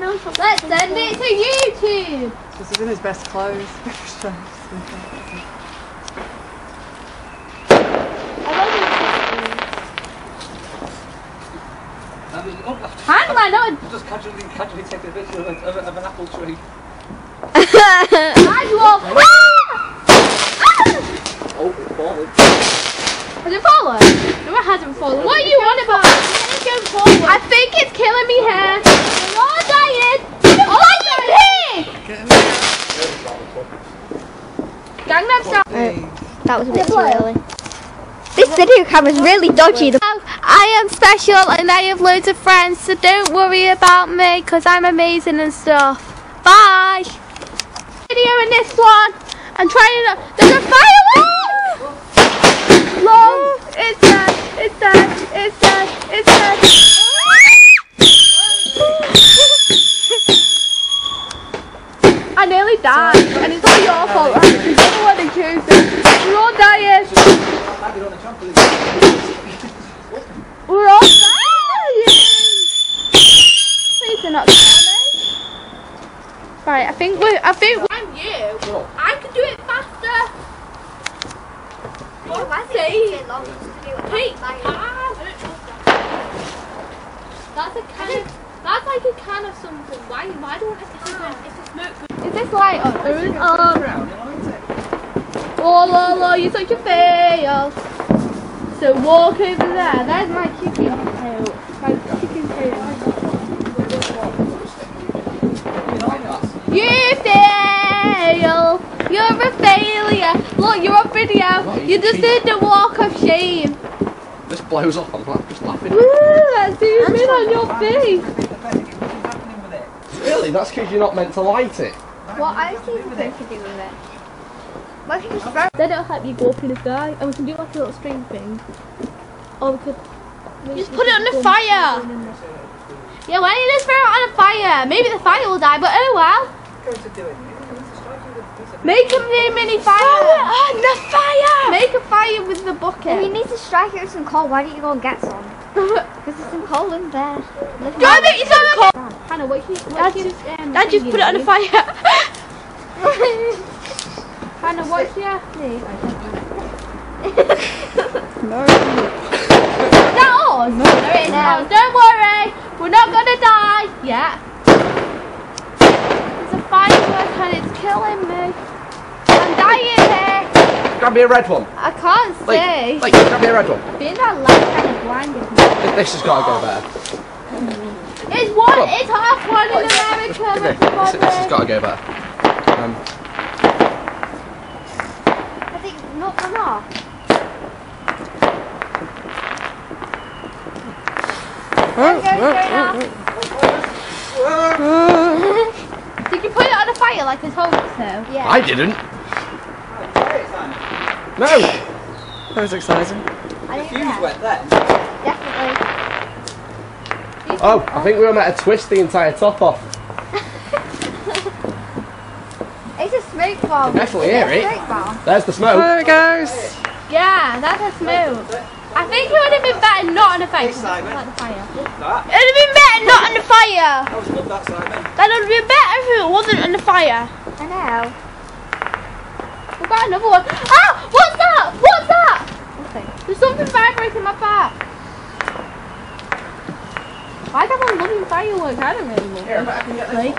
Let's send it to YouTube. Because he's in his best clothes. Hang on, no. Just casually take a picture of an apple tree. Casual. Oh, it's fallen. Has it fallen? No, it hasn't fallen. What are you on about? I think it's killing me here. We're all dying. All I need here. Gangnam Style. That was a bit too early. This video camera's really dodgy. I am special and I have loads of friends, so don't worry about me because I'm amazing and stuff. Bye. Video in this one. I'm trying to. There's a firework. Long. It's dead. It's dead. It's dead. It's dead. I nearly died, and it's all your fault. Right? You're the one who chose it. We're all dying. We're all dying. Please do not kill me. Right, I think I'm you. I can do it faster. That's like a can of something. Why do I it's a smoke? Is this light on? Oh, you're such a fail. So walk over there. There's my chicken tail. My chicken tail. You fail. You're a failure. Look, you're on video. You just did the walk of shame. This blows up. I'm just laughing. Woo, that's zoom in on your face. Really? That's because you're not meant to light it. What else are you going to do with it? What if you just throw? Then it'll help you go up in the sky, and we can do like a little string thing. Or we could just put it on the fire. Yeah, why don't you just throw it on a fire? Maybe the fire will die, but oh well. Make a mini fire. Throw it on the fire. Make a fire with the bucket. If you need to strike it with some coal, why don't you go and get some? Because there's some coal in there. Drive it, you some coal. Hannah, Dad, just put it on the fire. Hannah, what's your name? No. Is that ours? No, it is. No. Don't worry, we're not gonna die yet. There's a firework and it's killing me. I'm dying here. Grab me a red one. I can't see. Like, grab me a red one. Being that light kind of blinded me. This has got to go better. It's one. It's half one in America. This has got to go better. I think not come off. Did you put it on the fire like I told you so? Yeah. I didn't. No. That was exciting. I didn't Fuse went then. Definitely. Oh, I think we were meant to twist the entire top off. It's a smoke bomb. Definitely hear it. Smoke bomb. There's the smoke. There it goes. Yeah, that's a smoke. I think it would have been better not on the fire. Like the fire. It would have been better not on the fire. That was good, that Simon. That would have been better if it wasn't on the fire. I know. We've got another one. Ah! What's that? What's that? Nothing. There's something vibrating my back. Why do I love fireworks? I don't really love Here, I can get this one.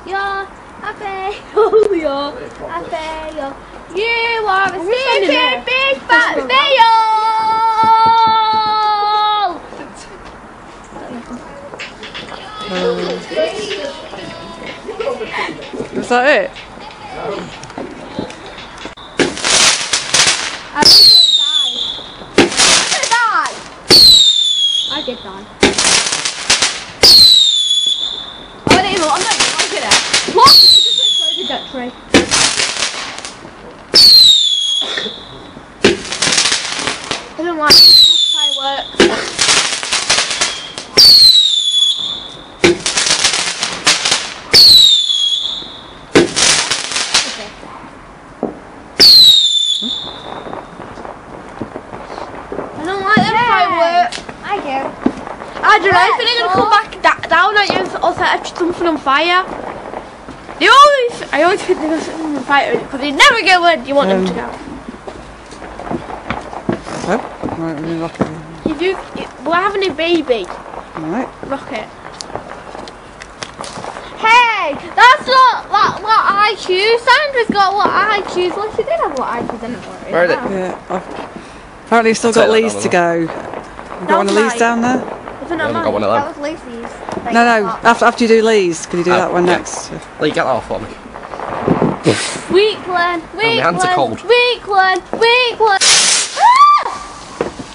You're a fail. You're a fail. You are a stupid big fat fail. Is that it? I did die. I did die. Oh, I'm not even at it. What? It just exploded that tree. I don't like fireworks. I don't like them fireworks. I do. I don't know, I think they're going to come back down at you or set something on fire. I always think they're going to set something on fire because they never go where you want them to go. Oh, right, we're going to lock it. We're having a baby. Alright. Rocket. Hey, that's not what I choose. Sandra's got what I choose. Well, she did have what I choose, didn't she? Where is it? Yeah. Apparently you've still got Lee's to go. You've got one of Lee's down there? Isn't that I haven't got mine? one of That them. was Lucy's. No, after you do Lee's, can you do that one next? Lee, get that off for me. Weakland. My hands are cold. Weakland. Ah!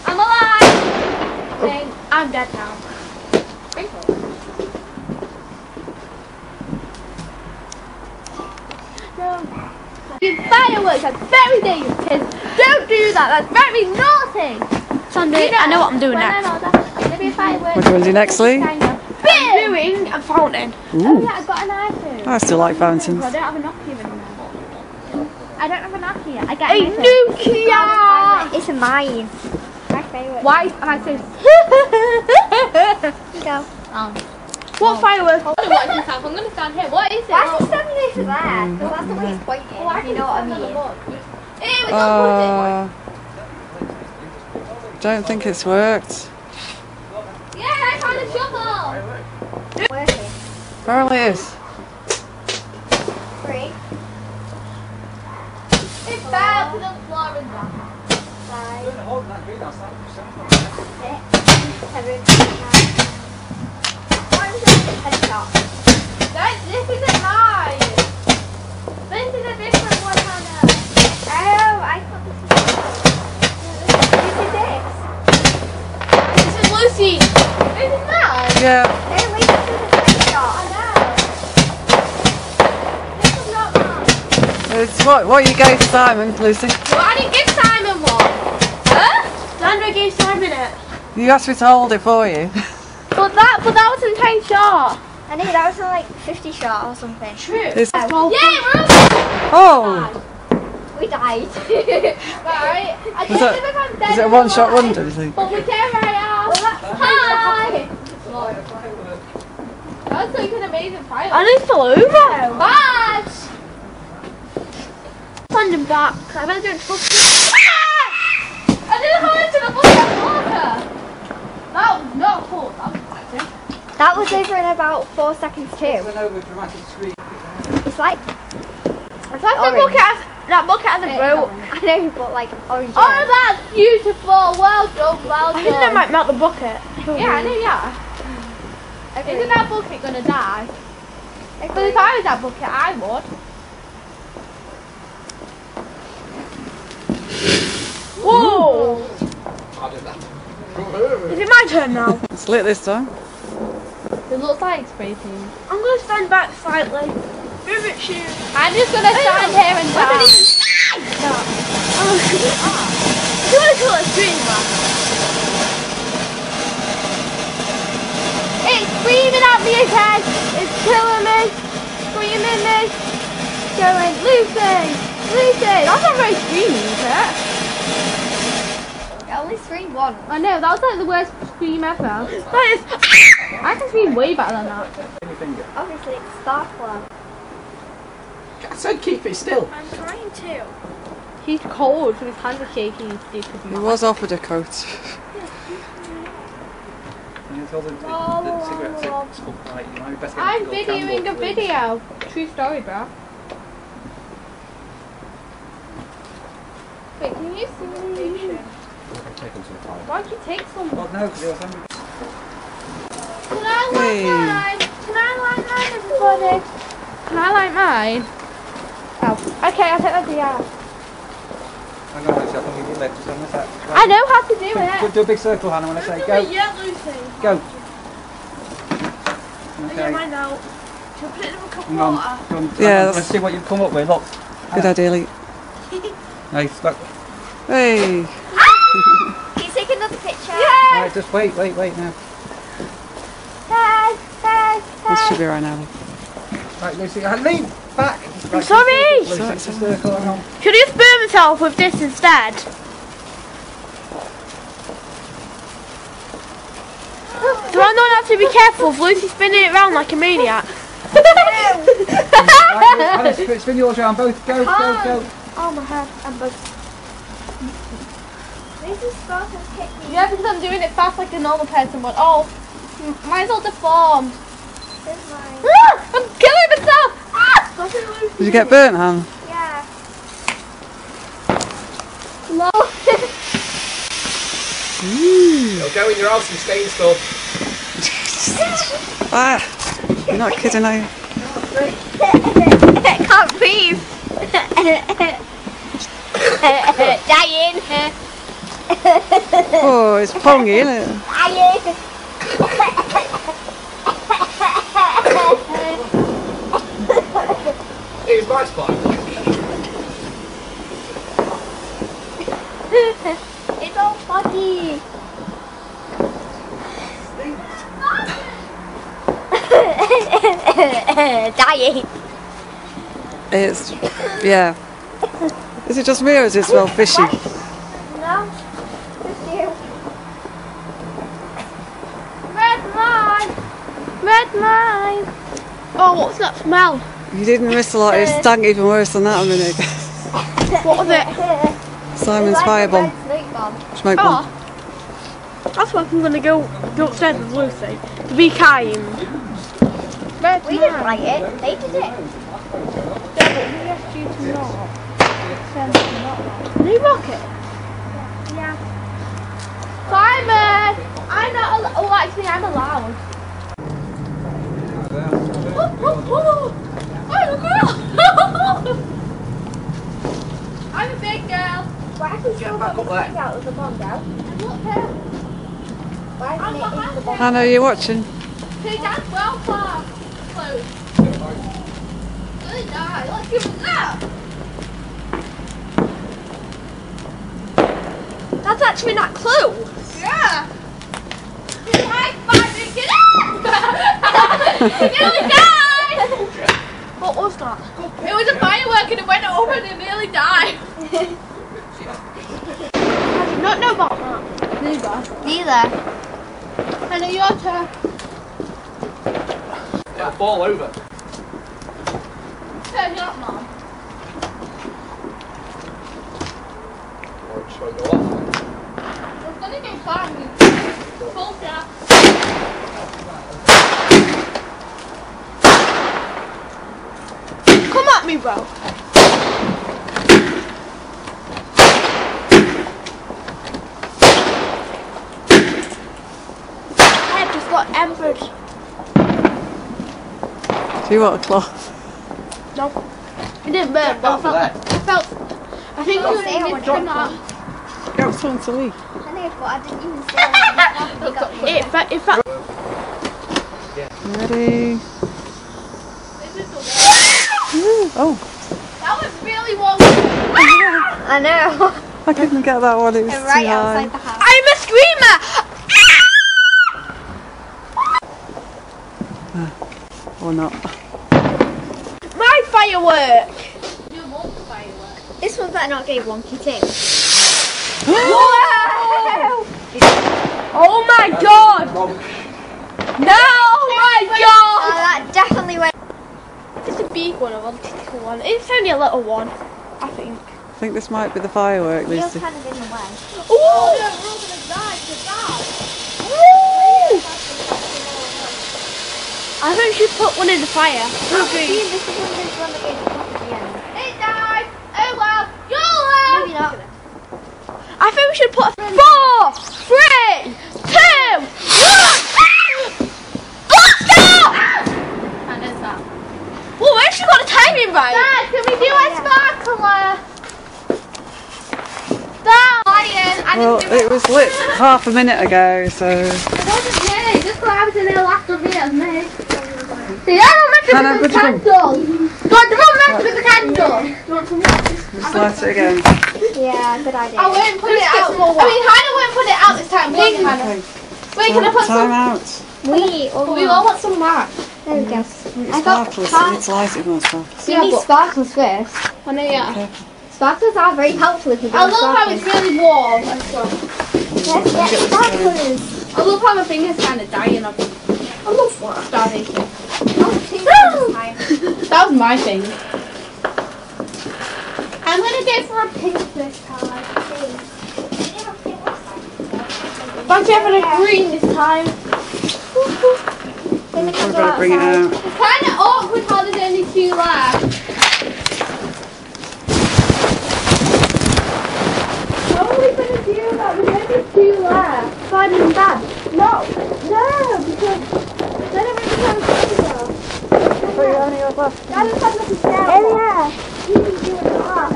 I'm alive. I'm dead now. Fireworks are very dangerous, kids. Don't do that. That's very naughty. Sunday, I know what I'm doing next. I'm gonna be a firework. What do you want to do next, Lee? I'm doing a fountain. Ooh. Oh yeah, I've got an iPhone. I still like fountains. I don't have a Nokia anymore. I don't have a Nokia. I get a Nokia. It's mine. My favourite. Why am I so? Here you go. What fireworks? I'm going to stand here. What is it? Why is he standing over there? Because that's the way he's pointing. Well, You know what I mean? Here we go. Don't think it's worked. Yeah, I found a shovel. Working. Apparently it is. 3, It fell to the floor and down. 5, 6, 7, 8, 9. Headshot. This isn't mine. This is a different one, Hannah. Oh, I thought this is This is Lucy. This is mine. Yeah. No, wait, this is a headshot. I know. This is not mine. It's what you gave Simon, Lucy. Well, I didn't give Simon one. Huh? Sandra gave Simon it. You asked me to hold it for you. But that was an intense shot. I know, that was like 50 shot or something. True. It's- Yeah, we're Oh! We died. right. I Was don't think I'm dead it a or one-shot alive, wonder, do you think? But whichever I am. Hi. That's like an amazing fight. I didn't fall over. Bye. Standing back. I better do it for I didn't hold it to the water. That was not cool. That was exciting. That was over in about 4 seconds too. It's like It's like that bucket at the boat. I know, but like orange. Oh, that's beautiful. Well done, well done. I think that might melt the bucket. Yeah, I know, yeah. Okay. Isn't that bucket gonna die? Okay. But if I was that bucket, I would. Whoa! I did that. Is it my turn now? It's lit this time. It looks like spray paint. I'm going to stand back slightly. Move it, shoot. I'm just gonna stand here and die. You want to call it a streamer? It's screaming at me again. It's killing me. Screaming me. Going, Lucy! Lucy! That's not very screamy, is it? I only screamed once. I know, that was like the worst scream ever. That is. I can scream way better than that. Obviously, it's Starkler. I said keep it still. I'm trying to. He's cold, so his hands are shaky. He's stupid. He was offered a coat. I'm videoing a video. True story, bro. Wait, can you see me? I'm taking some time. Why'd you take some? Well, no, because Can I light Hey. mine? Can I light mine, everybody? Can I light mine? Oh, okay, I'll take that to you. I know how to do it. Do a big circle, Hannah, when I say go. Yeah, Lucy. Go. I get mine now. Should I put it in a cup of Hang water? on. Go on. Yeah, Let's see what you've come up with. Look. Good idea, Lee. Nice. Look. Hey! Can you take another picture? Right, just wait now. This should be right now. Right, Lucy, lean back. Right, sorry. Lucy, it's a circle. Hang on. Should I just burn myself with this instead? to be careful of Lucy spinning it around like a maniac. Right, spin yours round, both. Go, go, go. Oh my head, I'm both. Lucy's supposed to hit me. Yeah, because I'm doing it fast like a normal person would. Oh, mine's all deformed. This is mine. Ah, I'm killing myself! Ah! Did you get burnt, Han? Yeah. No. It'll go in your house and stain stuff. Ah, you're not kidding, are you? I can't breathe. Dying. Oh, it's pongy, isn't it? Dying. Here's my spot. It's all funny. Dying. It's, yeah. Is it just me or does it smell fishy? No, just you. Red line! Red line! Oh, what's that smell? You didn't miss a lot, it stank even worse than that a minute ago. What was it? Simon's Like firebomb. a red snake bomb. Smoke bomb. Oh. That's why I'm going to go upstairs with Lucy. To be kind. Red We didn't write it. They did it. Did he rock it? Yeah. Simon! I'm not allowed. Oh, actually, I'm allowed. I'm a girl! I'm a big girl. Why have we still back got the up there. thing out of the bomb now? Look here. Why isn't it in the bomb? Hannah, are you watching? Hey, that's well far. Close. Really die. Let's give it that. That's actually not clue. Yeah. It's high fiving. Get up! You nearly died! What was that? It was a firework and it went over and it nearly died. I did not know about that. Neither. I know your turn. It'll fall over. Turn it up, Mom. Or it just won't go off. It's gonna go fine. Full down. Come at me, bro. I just got embered. Do you want a cloth? No, it didn't burn, but I think it Don't was say I in want this to out. Get something to eat. I know, but I didn't even say it. It felt. Ready? Oh, That was really warm. I know. I couldn't get that one, it was And too right high. outside the house. I'm a screamer. Or not. My firework. You want the firework? This one better not get wonky too. Wow! Oh my god! No! Oh my Oh, god! that definitely went. It's a big one, a little one. It's only a little one, I think. I think this might be the firework, You're Lucy. kind of in the way. Ooh! We're all gonna die to that. Woo! I think we should put one in the fire. See, this is one that goes top at the end. It died! Oh well! YOLO! Maybe not. I think we should put 4, 3, 2, 1. Blast off! And there's that. Well, we actually got the timing right. Dad, can we do a sparkler? Dad, Well, it was lit half a minute ago, so... It wasn't me. Just what I was in there last of me, it was me. See, I don't mess Hannah, with the what'd you do? candle. God, don't mess with the candle. Just light it again. Yeah, good idea. I won't put it out. I mean, Hannah won't put it out this time, will you, Hannah? Okay. Wait, can I put Time some? out. We all want some wax. There we go. Sparkles, it's light it wants sparkles. We need sparkles first. I know, yeah. Sparkles are very helpful if you're I doing love how it's sparkles. really warm and stuff. Let's get sparklers. I love how my finger's kind of dying of it. I love starvation. That was my thing. I'm gonna go for a pink this time. But you having a green this time. I've got to bring it out. It's kind of awkward how there's only 2 left. How are we going to do that? There's only 2 left. Fine and bad. No, because then it becomes easier. So you only got left. I just have nothing to say. Oh yeah. You can do it now.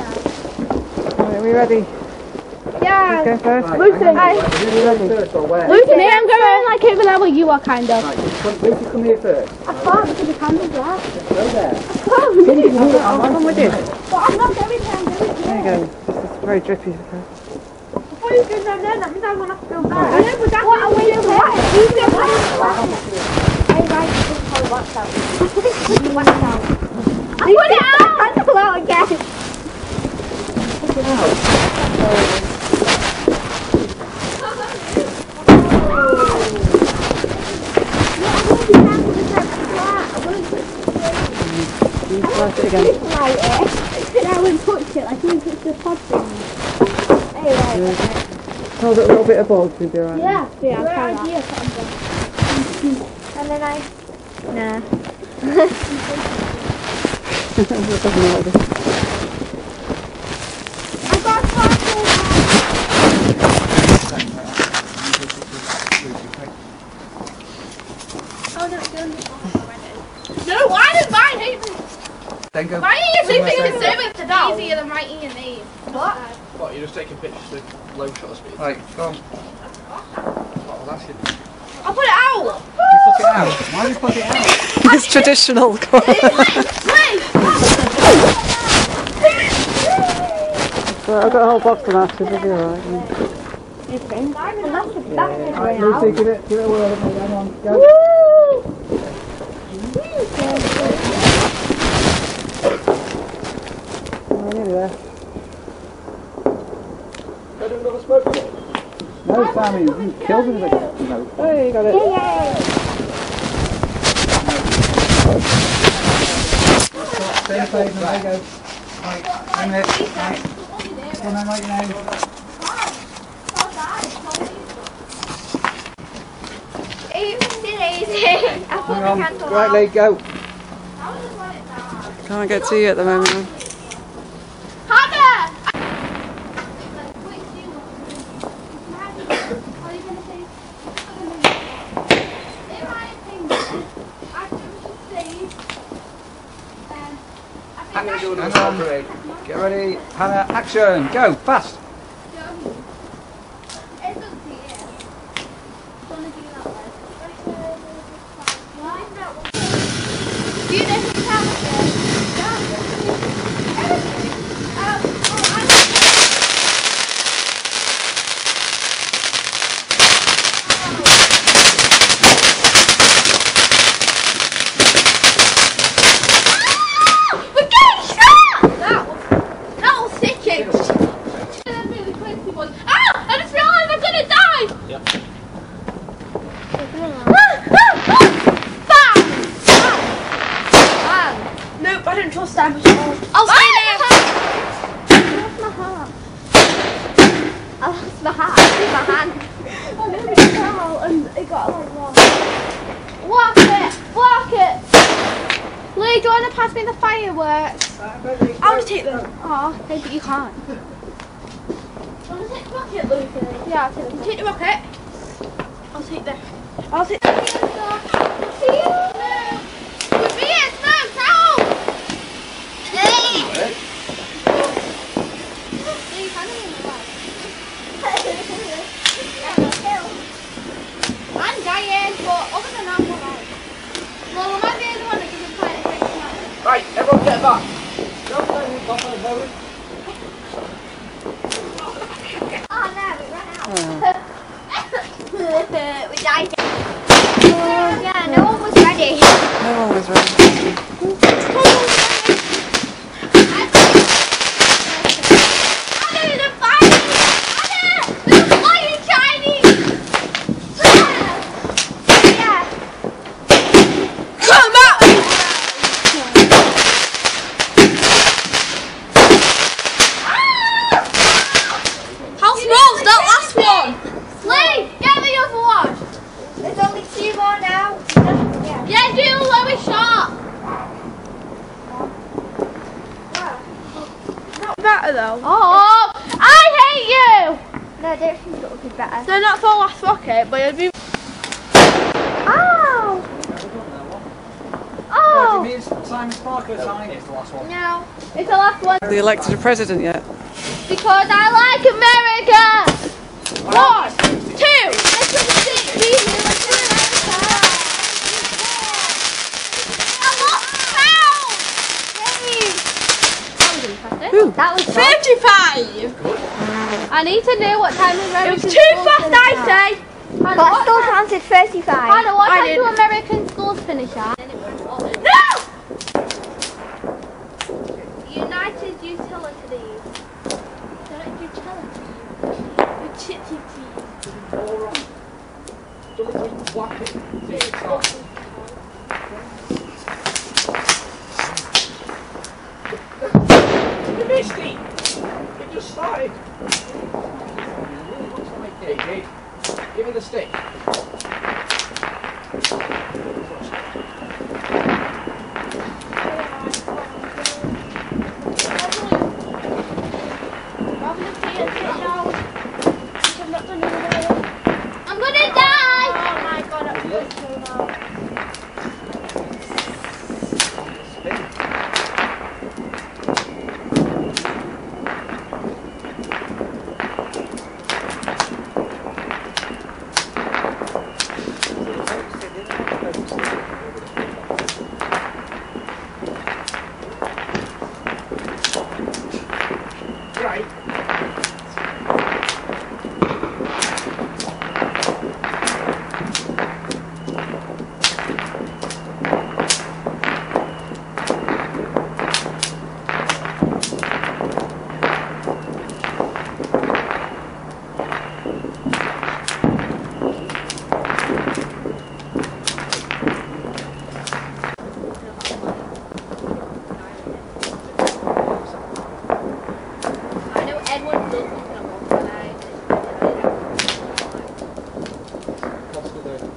Are we ready? Yeah. Go first. Luton, First or where? Luton, I'm going like over there where you are, kind of. Right, Lucy, come here first. I can't because the candle's there. Go there. I'll come with you. But I'm not going there, I'm going There you go. This is very drippy. Before you go down there, that means I want to go back. I know, but that's what I'm waiting for. Hey guys, this is how it works out. You want it out. I put it out! I pull out again. Put it out. Light it again. Light it. I wouldn't touch it, like you touch the pod thing. Anyway. Hold it a little bit above, you'll be alright. Yeah, I'll try that. And then Nah. It doesn't like this. I got a sparkle. Oh no, it's going to be already. No, why did mine hate me? Then go. Why are you sleeping in the service to die? Easier than writing your name. What? What, you're just taking pictures with low shutter speed? Right, go on. Oh, that's it. I'll put it out. You put it out. Why do you put it out? It's traditional. So I've got a whole box of matches, it'll be alright. Right, Lucy, give it a whirl. Come on, go. Oh, nearly there. Go do another smoke ball. No, Sammy, you killed him with a smoke. Hey, you got it. Same place, there you go. Right, a minute. Right. Come on, right now. Hang on. Right, Lee, go. Can't get to you at the moment. I'm going to do another Hang on. smoke parade. Get ready. Hannah, action. Go, fast. Nope, I don't trust them at all. I'll stay there. I lost my hat. I lost my hand. I nearly fell and it got like that. Block it! Block it! Lee, do you want to pass me the fireworks? I'll just take them. Oh, okay, but you can't. Do you want to take the rocket, Lucy? Yeah, I'll take them. Take the rocket. I'll take the. See you? With me, it's no sound! Hey! I'm dying, but other than that, I'm alright. Well, I might be the one that doesn't fight it next time. Right, everyone get back. Don't play with top of the boat. Oh no, we ran out. We died. Yeah, no one was ready. No one was ready. Anna, the fire! Anna, the fire Chinese! Yeah. though. Oh, I hate you! No, I don't think it would be better. So not for last rocket, but it'll be. Ow! Oh! It means Simon Sparkler sign is the last one. No, it's the last one. Have they elected a president yet? Because I like America! 1, 2, That was 35! I need to know what time American It was too fast, I say! But I still counted 35. Hannah, what I time did. do American schools finish at? No! United Utilities. Don't utilities. You missed it! It just started. Hey, give me the stick. I'm gonna die! Oh my god, that feels so loud. Right. I know Edward does something on Bonfire Night.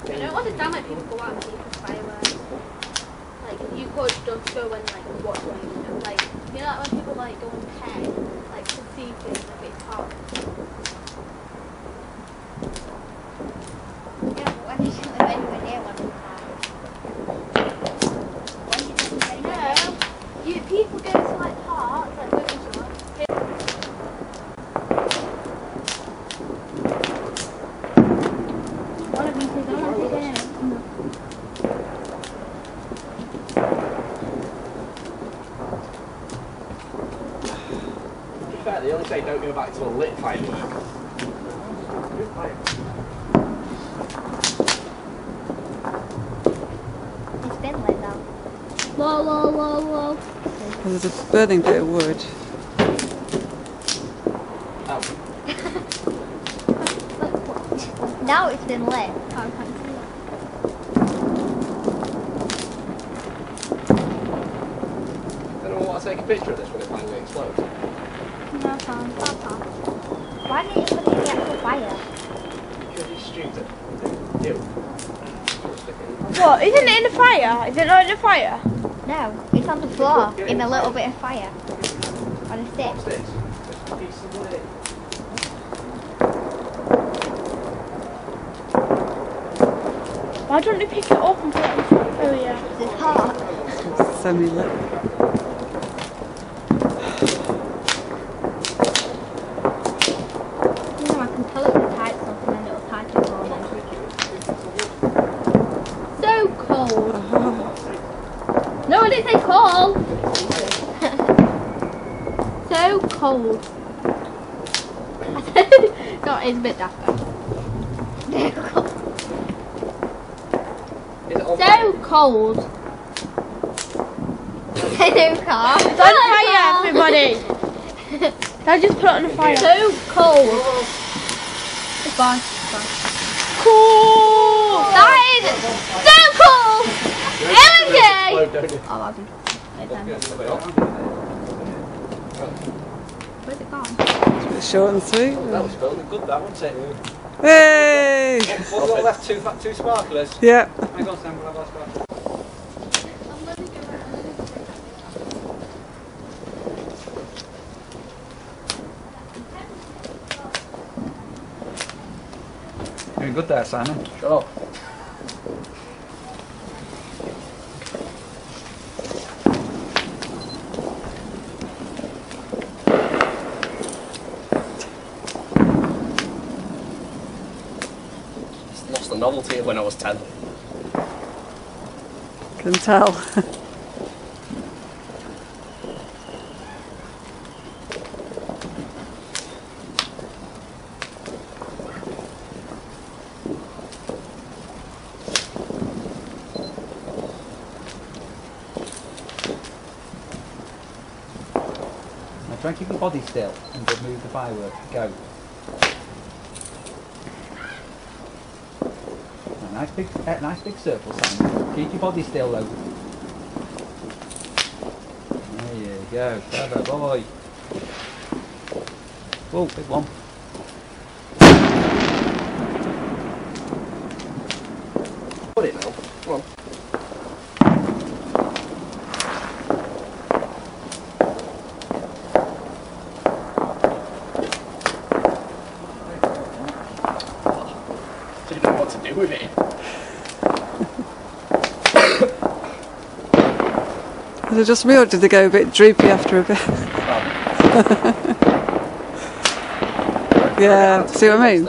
I don't understand why people go out and see fireworks. Like, you could just go and like watch one, you know, like, you know, like when people like go and pay, like to see things if it's hot. Yeah, but when you don't live anywhere near one of when you don't live anywhere near People go to like parks, like movie shops. One of these things, I want to take it in. To be fair, they only say don't go back to a lit firework. It's been lit though. Whoa, whoa, whoa, whoa. Well, there's a burning bit of wood. Oh. Now it's been lit. I can't see it. Anyone want to take a picture of this when it finally explodes? No, I can't. Why didn't you put it in the actual fire? Because he's stupid. You. What? Isn't it in the fire? Is it not in the fire? No, it's on the floor in a little bit of fire. On a stick. What's this? Just a piece of wood. Why don't you pick it up and put it in the Oh yeah. It's hot. Semi-lit. You know, I can tell it with type something and it'll type it for me. So cold. No, I didn't say cold. So cold. No, it's a bit daft though. Is it on So cold. New car. It's on fire, everybody. I just put it on the fire. So cold. It's fine. It's fine. Cool. That is so cool. Okay. Oh, I'll do Where's it gone? It's a bit short and sweet. That was filming good, that wasn't it? Hey! What got left? Two sparklers? Yeah. Hang on, Sam, we'll have our sparklers. good there, Simon. Shut up. Lost the novelty of when I was 10. Can tell. Now try and keep your body still and just move the firework. Go. Nice big circle, Simon. Keep your body still though. There you go, clever boy. Whoa, big one. Put it now. Come on. Didn't know what to do with it. Was it just me or did they go a bit droopy after a bit? Yeah, see what I mean?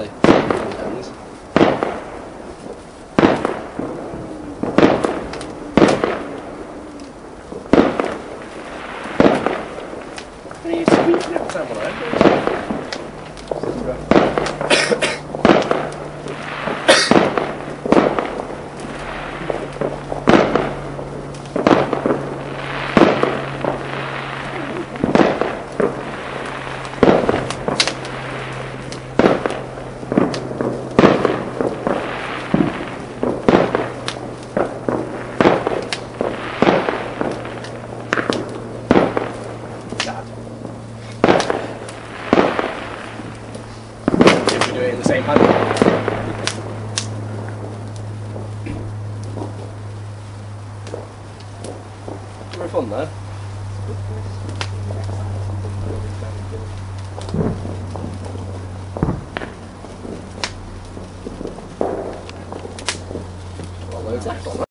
Are you squeaking every time when I do it in the same hand. Very fun there. Well, loads left on that.